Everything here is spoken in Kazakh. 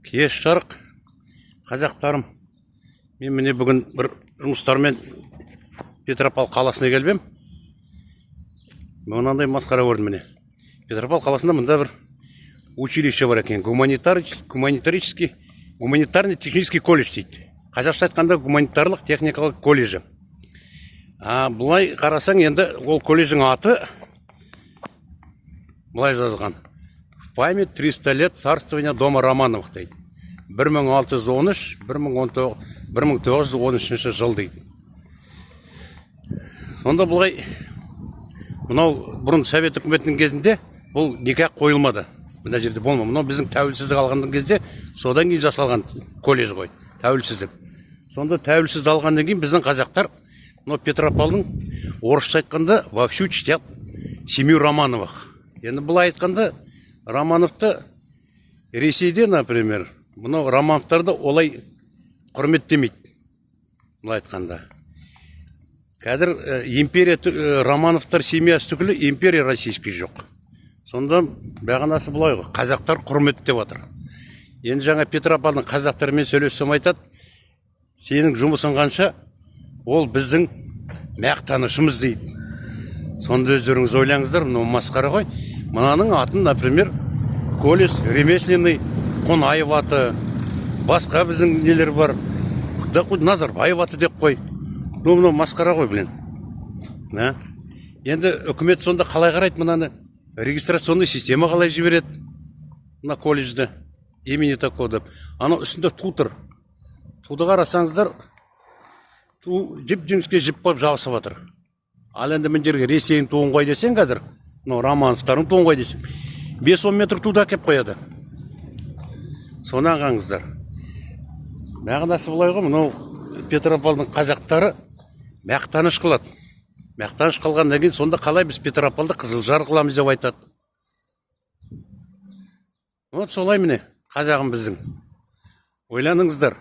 Кеш жарық, қазақтарым. Мен міне бүгін бір жұмыстармен Петропавл қаласына келбем. Мынандай масқара көрдім міне. Петропавл қаласында мында бір училище бар екен. Гуманитарный технический колледж дейді. Қазақша айтқанда гуманитарлық техникалық колледжі. Бұлай қарасаң, енді ол колледждің аты бұлай жазған: в память 300 лет царствования дома Романовых дейді. 1613-1913 жыл дейді. Сонда бұлай, мынау бұрын совет үкіметінің кезінде бұл никак қойылмады. Мына жерде болма. Мынау біздің тәуелсіздік алғандың кезде содан кейін жасалған колледж ғой, тәуелсіздік. Сонда тәуелсіз алғаннан кейін біздің қазақтар мынау Петропавлдың орысша айтқанда вовсю чтят семью Романовых. Енді бұлай айтқанда Романовты Ресейде, например, мынау Романовтарды олай құрметтемейді. Бұлай айтқанда. Қазір империя Романовтар семьясы түгілі империя российский жоқ. Сонда бағанасы бұлай ғой, қазақтар құрметтеп отыр. Енді жаңа Петропавлдың қазақтарымен сөйлессем айтады: сенің жұмысың қанша, ол біздің мақтанышымыз дейді. Сонда өздеріңіз ойлаңыздар, мынау масқара ғой. Мынаның атын, например, колледж ремесленный Қонаев аты, басқа біздің нелер бар. Назарбаев аты деп қой. Мынау масқара ғой, блин. Енді үкімет сонда қалай қарайды мынаны? Регистрационный система қалай жібереді мына колледжді имени такого деп. Ана үстінде ту тұр. Туды қарасаңыздар, ту жіп-жіңішке жіп болып жабысып жатыр. Ал енді мына жерге Ресейдің туын қой десең қазір, Романовтардың туын қой десең, 5-10 метр туды әкеп қояды. Соны аңғаңыздар. Мағынасы бұлай ғой, мынау Петропавлдың қазақтары мақтаныш қылады. Мақтаныш қылғаннан кейін сонда қалай біз Петропавлды Қызылжар қыламыз деп айтады. Вот солай міне, қазағым біздің. Ойланыңыздар.